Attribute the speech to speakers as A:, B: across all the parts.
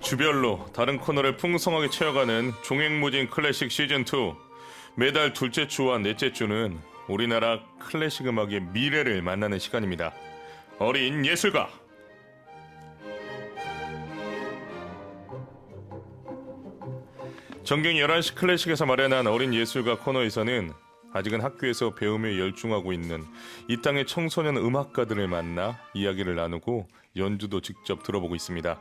A: 주별로 다른 코너를 풍성하게 채워가는 종횡무진 클래식 시즌2. 매달 둘째 주와 넷째 주는 우리나라 클래식 음악의 미래를 만나는 시간입니다. 어린 예술가. 정경 11시 클래식에서 마련한 어린 예술가 코너에서는 아직은 학교에서 배움에 열중하고 있는 이 땅의 청소년 음악가들을 만나 이야기를 나누고 연주도 직접 들어보고 있습니다.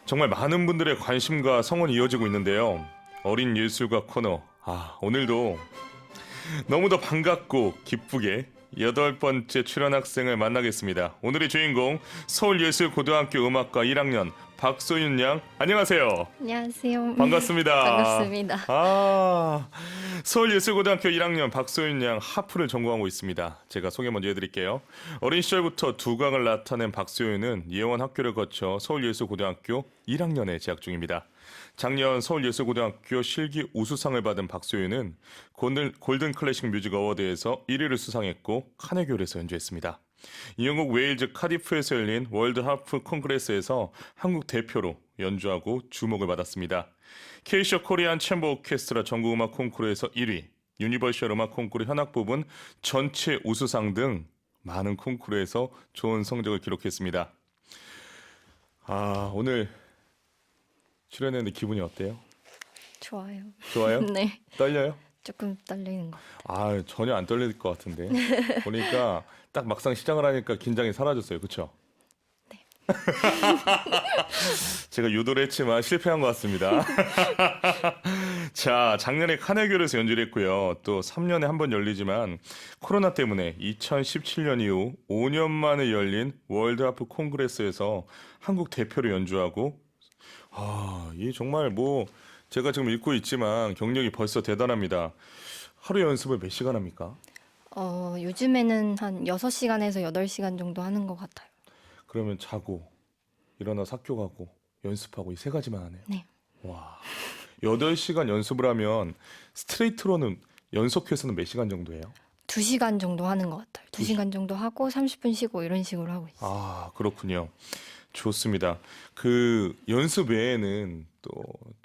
A: 정말 많은 분들의 관심과 성원이 이어지고 있는데요. 어린 예술가 코너, 오늘도 너무도 반갑고 기쁘게 8번째 출연 학생을 만나겠습니다. 오늘의 주인공 서울예술고등학교 음악과 1학년 박소윤 양, 안녕하세요.
B: 안녕하세요.
A: 반갑습니다.
B: 반갑습니다.
A: 서울예술고등학교 1학년 박소윤 양, 하프를 전공하고 있습니다. 제가 소개 먼저 해드릴게요. 어린 시절부터 두각을 나타낸 박소윤은 예원 학교를 거쳐 서울예술고등학교 1학년에 재학 중입니다. 작년 서울예술고등학교 실기 우수상을 받은 박소윤은 골든 클래식 뮤직 어워드에서 1위를 수상했고 카네기홀에서 연주했습니다. 영국 웨일즈 카디프에서 열린 월드 하프 콩그레스에서 한국 대표로 연주하고 주목을 받았습니다. 케이셔 코리안 챔버 오케스트라 전국 음악 콩쿠르에서 1위, 유니버셜 음악 콩쿠르 현악 부분 전체 우수상 등 많은 콩쿠르에서 좋은 성적을 기록했습니다. 오늘 출연했는데 기분이 어때요?
B: 좋아요.
A: 좋아요?
B: 네.
A: 떨려요?
B: 조금 떨리는 거.
A: 전혀 안 떨릴 것 같은데. 보니까 딱 막상 시작을 하니까 긴장이 사라졌어요. 그렇죠?
B: 네.
A: 제가 유도를 했지만 실패한 것 같습니다. 자, 작년에 카네기홀에서 연주를 했고요. 또 3년에 한 번 열리지만 코로나 때문에 2017년 이후 5년 만에 열린 월드 하프 콩그레스에서 한국 대표로 연주하고 이 정말 제가 지금 읽고 있지만 경력이 벌써 대단합니다. 하루 연습을 몇 시간 합니까?
B: 요즘에는 한 6시간에서 8시간 정도 하는 것 같아요.
A: 그러면 자고 일어나서 학교 가고 연습하고 이 세 가지만 하네요.
B: 네.
A: 와, 8시간 연습을 하면 스트레이트로는 연속해서는 몇 시간 정도 해요?
B: 2시간 정도 하는 것 같아요. 2시간 정도 하고 30분 쉬고 이런 식으로 하고 있어요.
A: 그렇군요. 좋습니다. 그 연습 외에는 또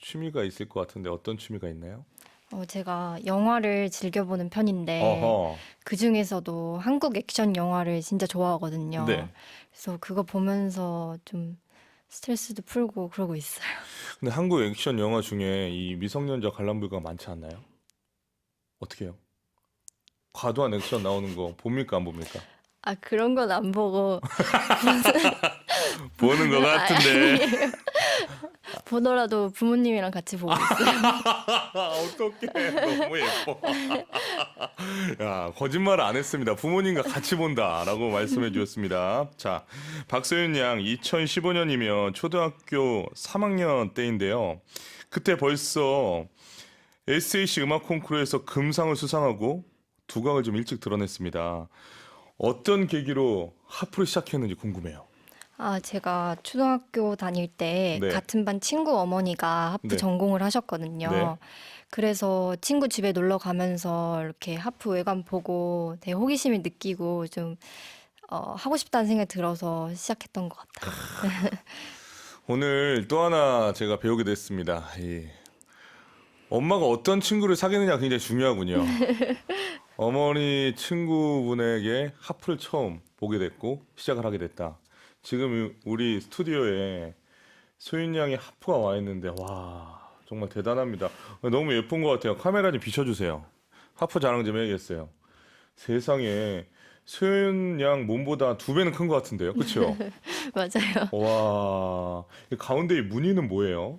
A: 취미가 있을 것 같은데 어떤 취미가 있나요?
B: 제가 영화를 즐겨보는 편인데
A: 어허.
B: 그 중에서도 한국 액션 영화를 진짜 좋아하거든요.
A: 네.
B: 그래서 그거 보면서 좀 스트레스도 풀고 그러고 있어요.
A: 근데 한국 액션 영화 중에 이 미성년자 관람 불가 많지 않나요? 어떻게 해요? 과도한 액션 나오는 거 봅니까 안 봅니까?
B: 그런 건 안 보고
A: 보는 것 같은데.
B: 아니에요. 보더라도 부모님이랑 같이 보고 있어요.
A: 어떡해. 너무 예뻐. 야, 거짓말 안 했습니다. 부모님과 같이 본다라고 말씀해 주셨습니다. 자, 박소윤 양 2015년이면 초등학교 3학년 때인데요. 그때 벌써 SAC 음악 콩쿠르에서 금상을 수상하고 두각을 좀 일찍 드러냈습니다. 어떤 계기로 하프를 시작했는지 궁금해요.
B: 제가 초등학교 다닐 때
A: 네.
B: 같은 반 친구 어머니가 하프
A: 네.
B: 전공을 하셨거든요.
A: 네.
B: 그래서 친구 집에 놀러 가면서 이렇게 하프 외관 보고 되게 호기심을 느끼고 좀 하고 싶다는 생각이 들어서 시작했던 것 같아요.
A: 오늘 또 하나 제가 배우게 됐습니다. 엄마가 어떤 친구를 사귀느냐 굉장히 중요하군요. 어머니 친구분에게 하프를 처음 보게 됐고 시작을 하게 됐다. 지금 우리 스튜디오에 소윤 양의 하프가 와 있는데 와 정말 대단합니다. 너무 예쁜 것 같아요. 카메라 좀 비춰주세요. 하프 자랑 좀 해야겠어요. 세상에 소윤 양 몸보다 2배는 큰 것 같은데요. 그렇죠?
B: 맞아요.
A: 와, 이 가운데 이 무늬는 뭐예요?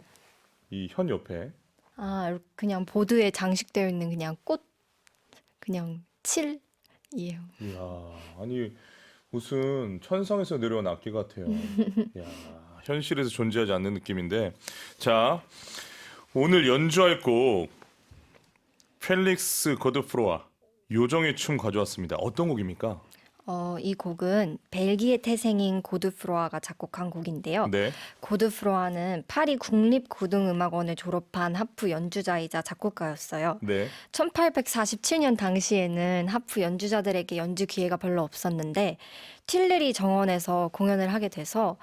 A: 이 현 옆에.
B: 그냥 보드에 장식되어 있는 그냥 꽃, 그냥 칠이에요.
A: 이야, 아니 무슨 천상에서 내려온 악기 같아요. 이야, 현실에서 존재하지 않는 느낌인데. 자, 오늘 연주할 곡 펠릭스 거드프로와 요정의 춤 가져왔습니다. 어떤 곡입니까?
B: 이 곡은 벨기에 태생인 고드프로아가 작곡한 곡인데요.
A: 네.
B: 고드프로아는 파리 국립고등음악원을 졸업한 하프 연주자이자 작곡가였어요.
A: 네.
B: 1847년 당시에는 하프 연주자들에게 연주 기회가 별로 없었는데 튠레리 정원에서 공연을 하게 돼서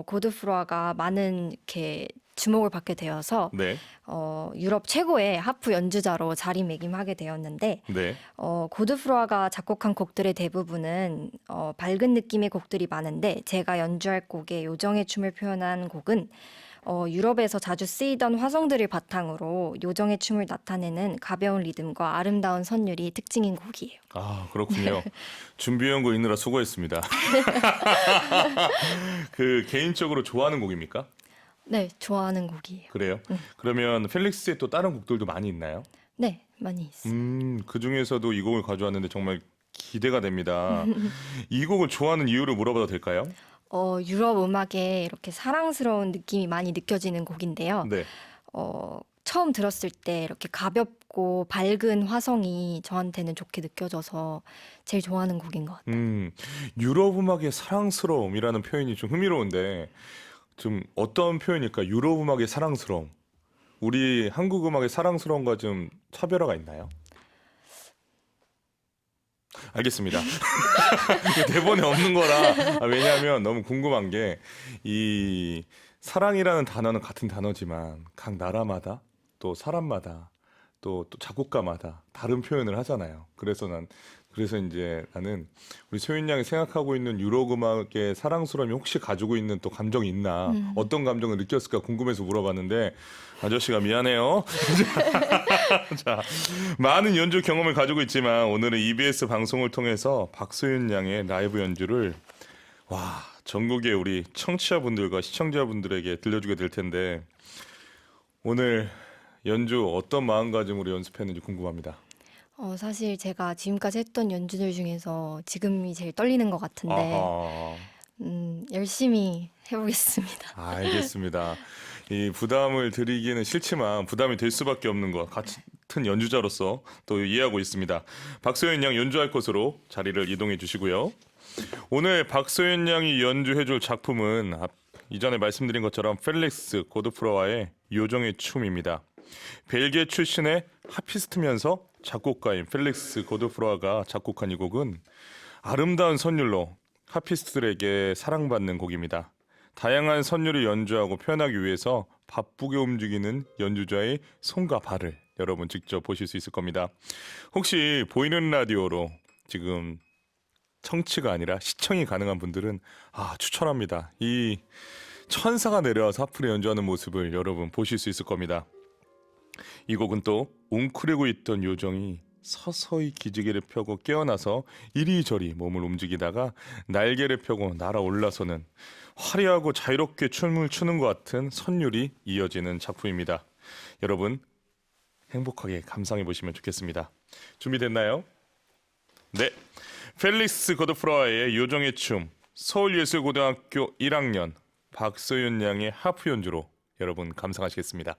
B: 고드프로아가 많은 이렇게 주목을 받게 되어서
A: 네.
B: 유럽 최고의 하프 연주자로 자리매김하게 되었는데
A: 네.
B: 고드프로아가 작곡한 곡들의 대부분은 밝은 느낌의 곡들이 많은데 제가 연주할 곡의 요정의 춤을 표현한 곡은 유럽에서 자주 쓰이던 화성들을 바탕으로 요정의 춤을 나타내는 가벼운 리듬과 아름다운 선율이 특징인 곡이에요.
A: 아, 그렇군요. 준비한 거 있느라 수고했습니다. 그 개인적으로 좋아하는 곡입니까?
B: 네, 좋아하는 곡이에요.
A: 그래요? 그러면 펠릭스의 또 다른 곡들도 많이 있나요?
B: 네, 많이 있어요.
A: 그 중에서도 이 곡을 가져왔는데 정말 기대가 됩니다. 이 곡을 좋아하는 이유를 물어봐도 될까요?
B: 유럽 음악에 이렇게 사랑스러운 느낌이 많이 느껴지는 곡인데요.
A: 네.
B: 처음 들었을 때 이렇게 가볍고 밝은 화성이 저한테는 좋게 느껴져서 제일 좋아하는 곡인 것 같아요.
A: 유럽 음악의 사랑스러움이라는 표현이 좀 흥미로운데 좀 어떤 표현일까? 유럽 음악의 사랑스러움. 우리 한국 음악의 사랑스러움과 좀 차별화가 있나요? 알겠습니다. 이거 대본에 없는 거라. 왜냐하면 너무 궁금한 게 이 사랑이라는 단어는 같은 단어지만 각 나라마다 또 사람마다 또 작곡가마다 다른 표현을 하잖아요. 그래서 이제 나는 우리 소윤 양이 생각하고 있는 유럽 음악의 사랑스러움이 혹시 가지고 있는 또 감정이 있나, 어떤 감정을 느꼈을까 궁금해서 물어봤는데 아저씨가 미안해요. 자, 많은 연주 경험을 가지고 있지만 오늘은 EBS 방송을 통해서 박소윤 양의 라이브 연주를 전국의 우리 청취자분들과 시청자분들에게 들려주게 될 텐데 오늘 연주 어떤 마음가짐으로 연습했는지 궁금합니다.
B: 사실 제가 지금까지 했던 연주들 중에서 지금이 제일 떨리는 것 같은데,
A: 아하,
B: 열심히 해보겠습니다.
A: 알겠습니다. 이 부담을 드리기는 싫지만 부담이 될 수밖에 없는 것 같은 연주자로서 또 이해하고 있습니다. 박소연 양 연주할 곳으로 자리를 이동해 주시고요. 오늘 박소연 양이 연주해줄 작품은 이전에 말씀드린 것처럼 펠릭스 고드프로아의 요정의 춤입니다. 벨기에 출신의 하피스트면서 작곡가인 펠릭스 고드프로아가 작곡한 이 곡은 아름다운 선율로 하피스트들에게 사랑받는 곡입니다. 다양한 선율을 연주하고 표현하기 위해서 바쁘게 움직이는 연주자의 손과 발을 여러분 직접 보실 수 있을 겁니다. 혹시 보이는 라디오로 지금 청취가 아니라 시청이 가능한 분들은 추천합니다. 이 천사가 내려와서 하프를 연주하는 모습을 여러분 보실 수 있을 겁니다. 이 곡은 또 웅크리고 있던 요정이 서서히 기지개를 펴고 깨어나서 이리저리 몸을 움직이다가 날개를 펴고 날아올라서는 화려하고 자유롭게 춤을 추는 것 같은 선율이 이어지는 작품입니다. 여러분 행복하게 감상해 보시면 좋겠습니다. 준비됐나요? 네, 펠릭스 고드프로아의 요정의 춤, 서울예술고등학교 1학년 박소윤 양의 하프 연주로 여러분 감상하시겠습니다.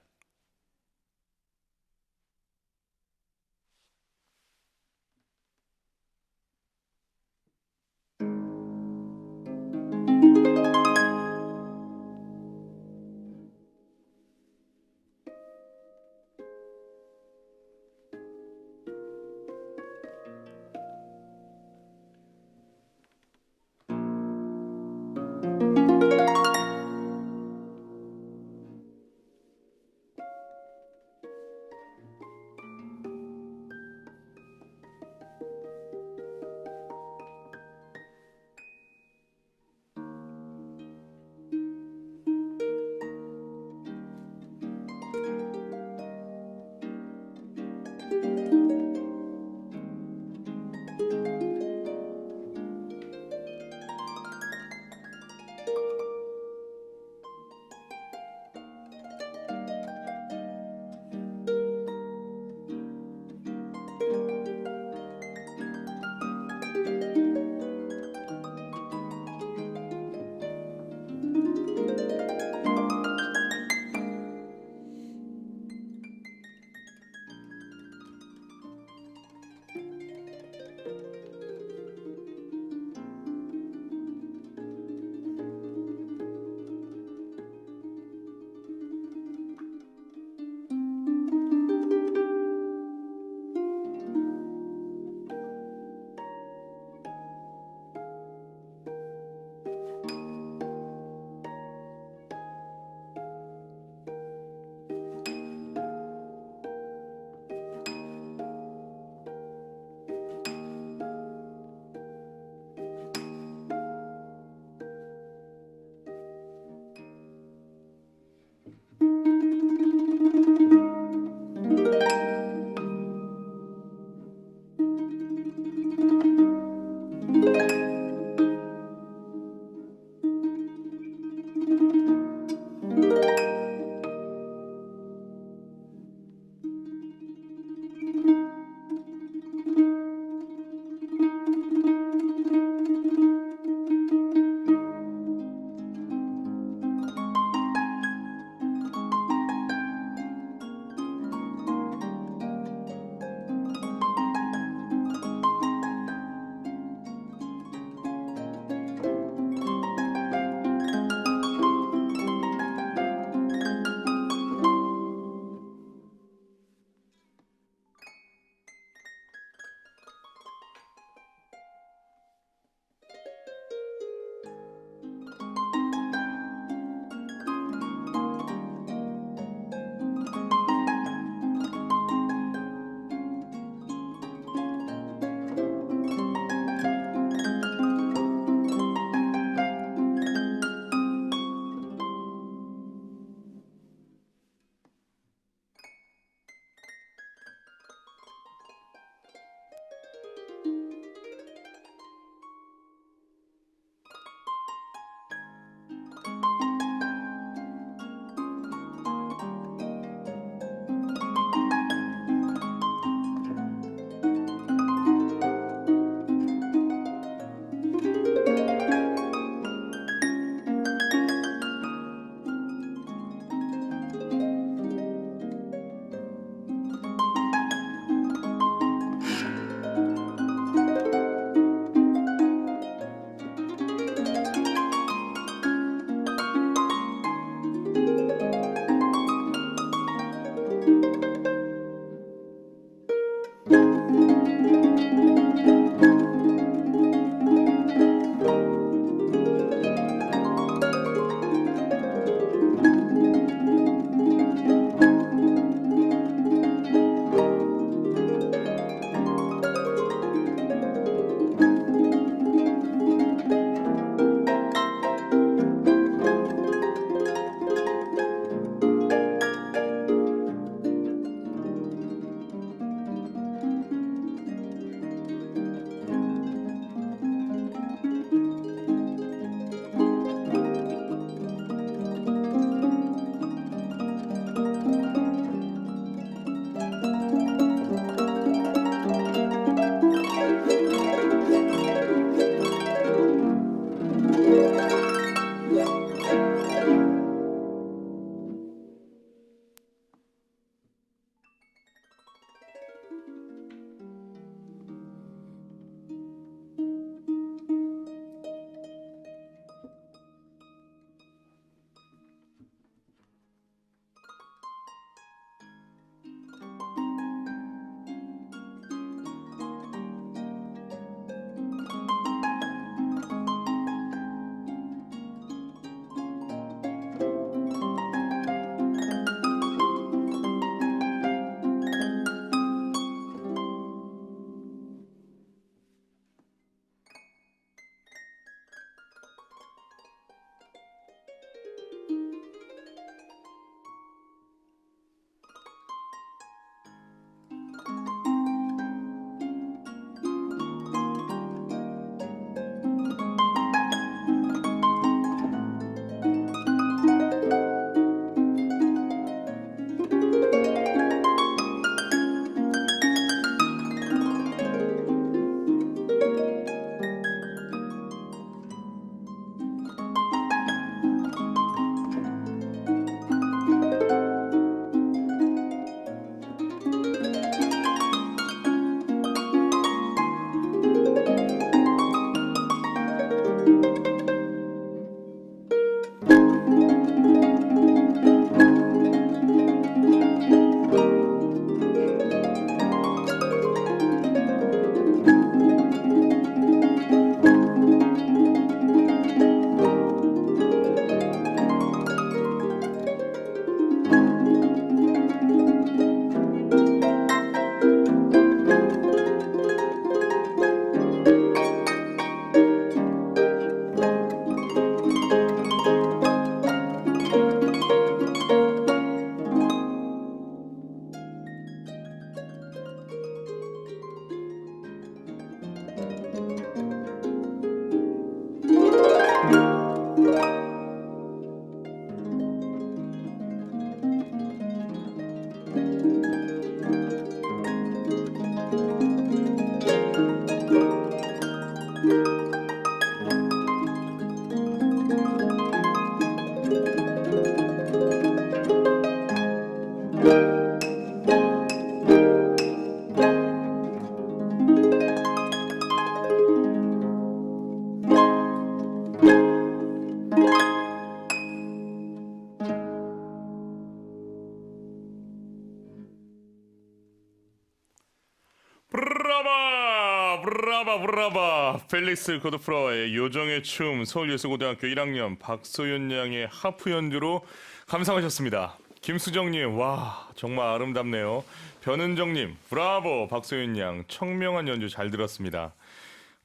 A: 브라바 브라바 펠릭스 고드프라의 요정의 춤 서울예술고등학교 1학년 박소윤 양의 하프 연주로 감상하셨습니다. 김수정님 와 정말 아름답네요. 변은정님 브라보 박소윤 양 청명한 연주 잘 들었습니다.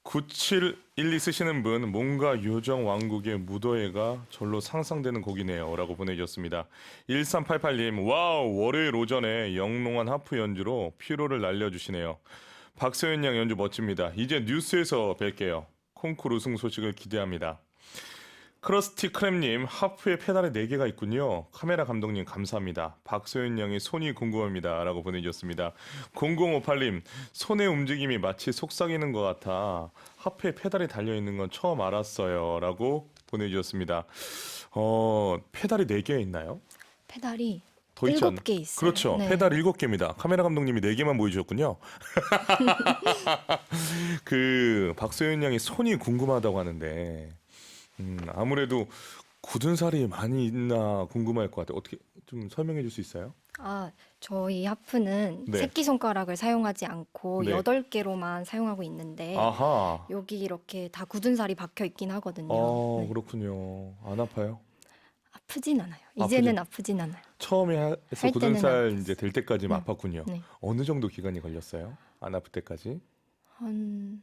A: 9712 쓰시는 분 뭔가 요정 왕국의 무도회가 절로 상상되는 곡이네요 라고 보내주셨습니다. 1388님 와우 월요일 오전에 영롱한 하프 연주로 피로를 날려주시네요. 박소연 양 연주 멋집니다. 이제 뉴스에서 뵐게요. 콩쿠르 우승 소식을 기대합니다. 크러스티 크랩님 하프에 페달에 4개가 있군요. 카메라 감독님 감사합니다. 박소연 양의 손이 궁금합니다 라고 보내주셨습니다. 0058님 손의 움직임이 마치 속삭이는 것 같아 하프에 페달이 달려있는 건 처음 알았어요 라고 보내주셨습니다. 페달이 4개 있나요?
B: 페달이
A: 더 있지 않나?
B: 7개 있어요.
A: 그렇죠.
B: 네.
A: 페달 7개입니다. 카메라 감독님이 4개만 보여주셨군요. 그 박소연 양의 손이 궁금하다고 하는데 아무래도 굳은 살이 많이 있나 궁금할 것 같아요. 어떻게 좀 설명해 줄 수 있어요?
B: 저희 하프는
A: 네.
B: 새끼손가락을 사용하지 않고
A: 네.
B: 8개로만 사용하고 있는데
A: 아하.
B: 여기 이렇게 다 굳은 살이 박혀 있긴 하거든요. 네.
A: 그렇군요. 안 아파요?
B: 아프진 않아요. 이제는 아프진 않아요.
A: 처음에 해서
B: 할
A: 굳은
B: 때는
A: 살 이제 될 때까지만
B: 네.
A: 아팠군요.
B: 네.
A: 어느 정도 기간이 걸렸어요? 안 아플 때까지?
B: 한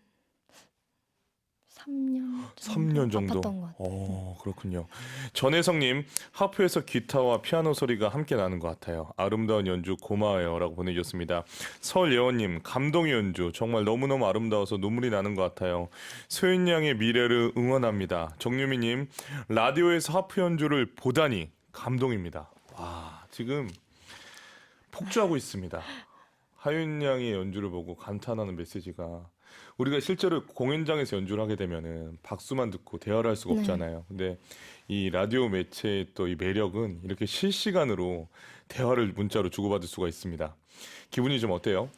B: 3년
A: 3년 정도.
B: 아팠던 것 같아요.
A: 그렇군요. 전혜성님, 하프에서 기타와 피아노 소리가 함께 나는 것 같아요. 아름다운 연주 고마워요라고 보내주셨습니다. 설예원님, 감동의 연주 정말 너무너무 아름다워서 눈물이 나는 것 같아요. 소윤 양의 미래를 응원합니다. 정유미님, 라디오에서 하프 연주를 보다니 감동입니다. 와, 지금 폭주하고 있습니다. 하윤 양의 연주를 보고 감탄하는 메시지가 우리가 실제로 공연장에서 연주를 하게 되면은 박수만 듣고 대화를 할 수가
B: 네.
A: 없잖아요. 근데 이 라디오 매체의 또 이 매력은 이렇게 실시간으로 대화를 문자로 주고받을 수가 있습니다. 기분이 좀 어때요?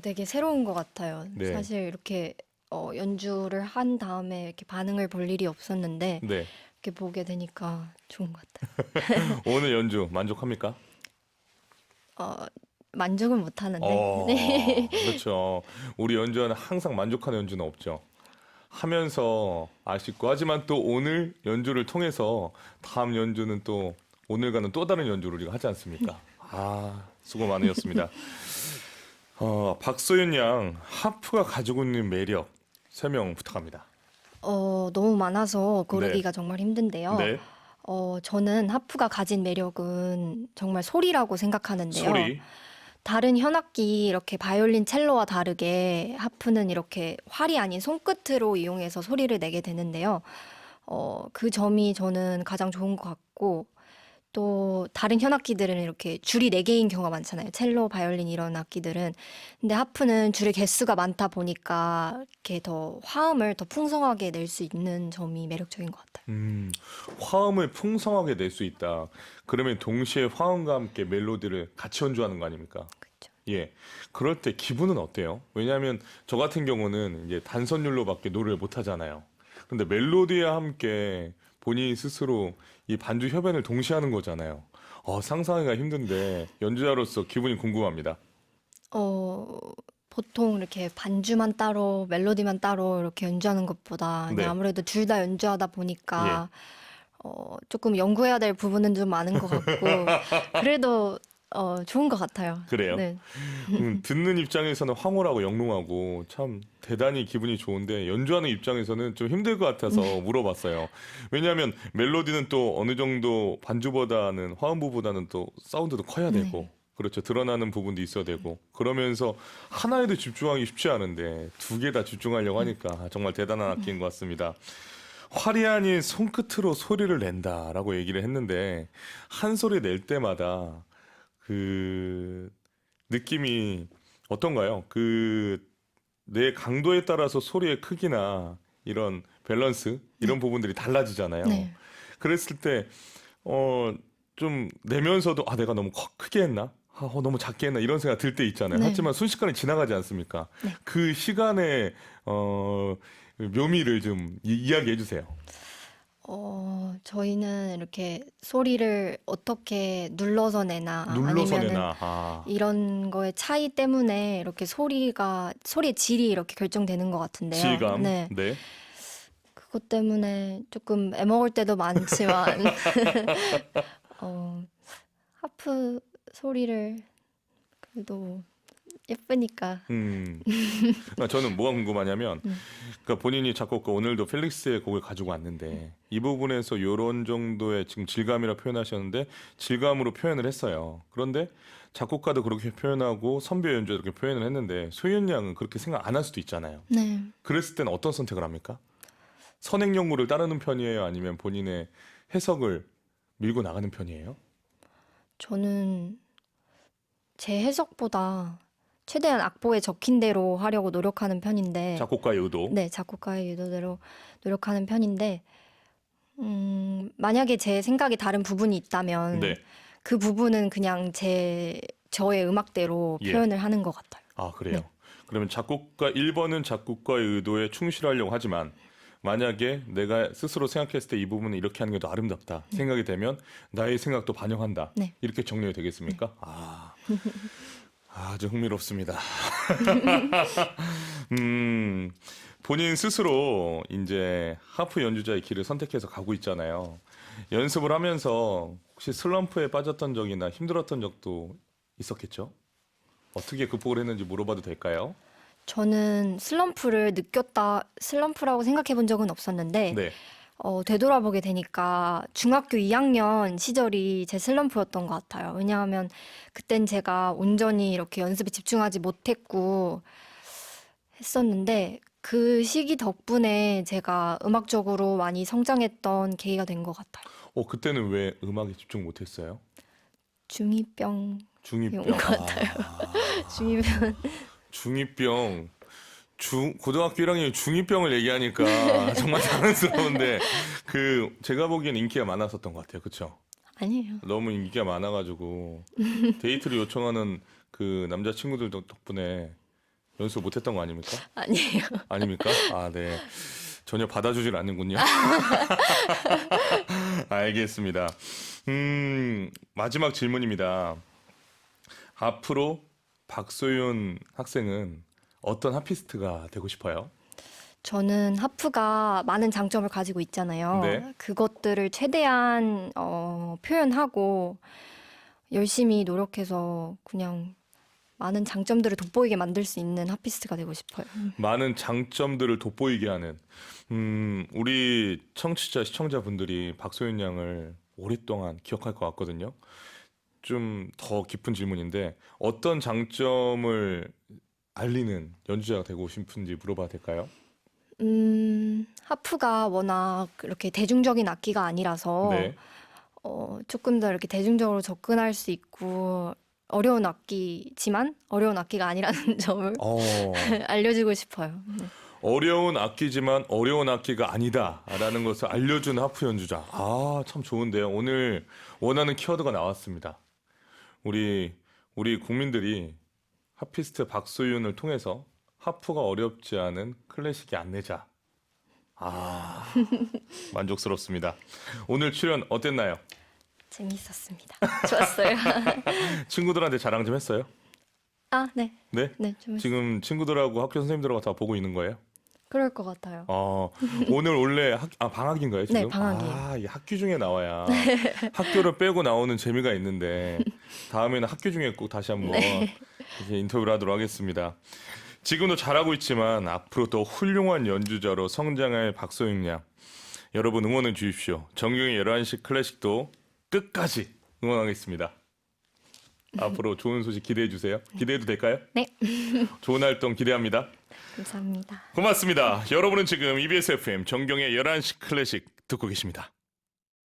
B: 되게 새로운 것 같아요.
A: 네.
B: 사실 이렇게 연주를 한 다음에 이렇게 반응을 볼 일이 없었는데
A: 네.
B: 이렇게 보게 되니까 좋은 것 같아요.
A: 오늘 연주 만족합니까?
B: 만족은 못 하는데. 네.
A: 그렇죠. 우리 연주하는 항상 만족하는 연주는 없죠. 하면서 아쉽고 하지만 또 오늘 연주를 통해서 다음 연주는 또 오늘과는 또 다른 연주를 우리가 하지 않습니까? 수고 많으셨습니다. 박소연 양 하프가 가지고 있는 매력 설명 부탁합니다.
B: 너무 많아서 고르기가 정말 힘든데요.
A: 네,
B: 저는 하프가 가진 매력은 정말 소리라고 생각하는데요.
A: 소리.
B: 다른 현악기 이렇게 바이올린, 첼로와 다르게 하프는 이렇게 활이 아닌 손끝으로 이용해서 소리를 내게 되는데요. 그 점이 저는 가장 좋은 것 같고 또 다른 현악기들은 이렇게 줄이 4개인 경우가 많잖아요. 첼로, 바이올린 이런 악기들은. 근데 하프는 줄의 개수가 많다 보니까 이렇게 더 화음을 더 풍성하게 낼 수 있는 점이 매력적인 것 같아요.
A: 화음을 풍성하게 낼 수 있다. 그러면 동시에 화음과 함께 멜로디를 같이 연주하는 거 아닙니까?
B: 그렇죠.
A: 예. 그럴 때 기분은 어때요? 왜냐하면 저 같은 경우는 이제 단선율로밖에 노래를 못 하잖아요. 근데 멜로디와 함께 본인 스스로 이 반주 협연을 동시에 하는 거잖아요. 상상하기가 힘든데 연주자로서 기분이 궁금합니다.
B: 보통 이렇게 반주만 따로 멜로디만 따로 이렇게 연주하는 것보다
A: 네.
B: 그냥 아무래도 둘 다 연주하다 보니까 조금 연구해야 될 부분은 좀 많은 것 같고 그래도 좋은 것 같아요.
A: 그래요?
B: 네.
A: 듣는 입장에서는 황홀하고 영롱하고 참 대단히 기분이 좋은데 연주하는 입장에서는 좀 힘들 것 같아서 물어봤어요. 왜냐하면 멜로디는 또 어느 정도 반주보다는 화음부보다는 또 사운드도 커야 되고 그렇죠. 드러나는 부분도 있어야 되고 그러면서 하나에도 집중하기 쉽지 않은데 2개 다 집중하려고 하니까 정말 대단한 악기인 것 같습니다. 활이 아닌 손끝으로 소리를 낸다라고 얘기를 했는데 한 소리 낼 때마다 그 느낌이 어떤가요? 내 강도에 따라서 소리의 크기나 이런 밸런스 이런 부분들이 달라지잖아요.
B: 네.
A: 그랬을 때 좀 내면서도 내가 너무 크게 했나? 너무 작게 했나? 이런 생각 들 때 있잖아요.
B: 네.
A: 하지만 순식간에 지나가지 않습니까?
B: 네.
A: 그 시간의 묘미를 좀 이야기해 주세요.
B: 저희는 이렇게 소리를 어떻게 눌러서 내나
A: 눌러서
B: 아니면은
A: 내나. 아,
B: 이런 거의 차이 때문에 이렇게 소리의 질이 이렇게 결정되는 것 같은데요.
A: 질감.
B: 네.
A: 네.
B: 그것 때문에 조금 애먹을 때도 많지만, 어, 하프 소리를 그래도 예쁘니까.
A: 음. 그러니까 저는 뭐가 궁금하냐면,
B: 음.
A: 그러니까 본인이 작곡가 오늘도 펠릭스의 곡을 가지고 왔는데 이 부분에서 이런 정도의 지금 질감이라 표현하셨는데 질감으로 표현을 했어요. 그런데 작곡가도 그렇게 표현하고 선배 연주도 그렇게 표현을 했는데 소연 양은 그렇게 생각 안 할 수도 있잖아요.
B: 네.
A: 그랬을 때는 어떤 선택을 합니까? 선행연구를 따르는 편이에요? 아니면 본인의 해석을 밀고 나가는 편이에요?
B: 저는 제 해석보다 최대한 악보에 적힌 대로 하려고 노력하는 편인데,
A: 작곡가의 의도.
B: 네, 작곡가의 의도대로 노력하는 편인데, 만약에 제 생각이 다른 부분이 있다면
A: 네.
B: 그 부분은 그냥 저의 음악대로
A: 예.
B: 표현을 하는 것 같아요.
A: 아, 그래요?
B: 네.
A: 그러면 작곡가 1번은 작곡가의 의도에 충실하려고 하지만 만약에 내가 스스로 생각했을 때 이 부분은 이렇게 하는 게 더 아름답다 생각이 되면 나의 생각도 반영한다.
B: 네.
A: 이렇게 정리가 되겠습니까? 아, 아주 흥미롭습니다. 음, 본인 스스로 이제 하프 연주자의 길을 선택해서 가고 있잖아요. 연습을 하면서 혹시 슬럼프에 빠졌던 적이나 힘들었던 적도 있었겠죠? 어떻게 극복을 했는지 물어봐도 될까요?
B: 저는 슬럼프라고 생각해 본 적은 없었는데,
A: 네.
B: 되돌아보게 되니까 중학교 2학년 시절이 제 슬럼프였던 것 같아요. 왜냐하면 그땐 제가 온전히 이렇게 연습에 집중하지 못했고 했었는데 그 시기 덕분에 제가 음악적으로 많이 성장했던 계기가 된 것 같아요.
A: 그때는 왜 음악에 집중 못했어요?
B: 중2병
A: 중2병.
B: 것 같아요. 중2병.
A: 중2병. 고등학교 1학년이 중2병을 얘기하니까 정말 당황스러운데 제가 보기엔 인기가 많았었던 것 같아요. 그쵸?
B: 아니에요.
A: 너무 인기가 많아가지고 데이트를 요청하는 그 남자친구들 덕분에 연습을 못했던 거 아닙니까?
B: 아니에요.
A: 아닙니까? 아, 네. 전혀 받아주질 않는군요. 알겠습니다. 마지막 질문입니다. 앞으로 박소윤 학생은 어떤 하피스트가 되고 싶어요?
B: 저는 하프가 많은 장점을 가지고 있잖아요.
A: 네.
B: 그것들을 최대한 표현하고 열심히 노력해서 그냥 많은 장점들을 돋보이게 만들 수 있는 하피스트가 되고 싶어요.
A: 많은 장점들을 돋보이게 하는, 우리 청취자, 시청자분들이 박소윤 양을 오랫동안 기억할 것 같거든요. 좀 더 깊은 질문인데, 어떤 장점을 알리는 연주자가 되고 싶은지 물어봐도 될까요?
B: 하프가 워낙 이렇게 대중적인 악기가 아니라서
A: 네.
B: 조금 더 이렇게 대중적으로 접근할 수 있고 어려운 악기지만 어려운 악기가 아니라는 점을
A: 어,
B: 알려주고 싶어요. 네.
A: 어려운 악기지만 어려운 악기가 아니다라는 것을 알려주는 하프 연주자. 아, 참 좋은데요. 오늘 원하는 키워드가 나왔습니다. 우리 국민들이 하피스트 박소윤을 통해서 하프가 어렵지 않은 클래식의 안내자. 아, 만족스럽습니다. 오늘 출연 어땠나요?
B: 재밌었습니다. 좋았어요.
A: 친구들한테 자랑 좀 했어요?
B: 아, 네.
A: 네?
B: 네, 좀
A: 지금 친구들하고 학교 선생님들하고 다 보고 있는 거예요?
B: 그럴 것 같아요.
A: 오늘 원래 방학인가요, 지금?
B: 네, 방학이에요.
A: 아, 이 학기 중에 나와야 학교를 빼고 나오는 재미가 있는데 다음에는 학교 중에 꼭 다시 한번 이제 인터뷰를 하도록 하겠습니다. 지금도 잘하고 있지만 앞으로 더 훌륭한 연주자로 성장할 박소윤 양. 여러분 응원해 주십시오. 정경의 11시 클래식도 끝까지 응원하겠습니다. 앞으로 좋은 소식 기대해 주세요. 기대해도 될까요?
B: 네.
A: 좋은 활동 기대합니다.
B: 감사합니다.
A: 고맙습니다. 여러분은 지금 EBS FM 정경의 11시 클래식 듣고 계십니다.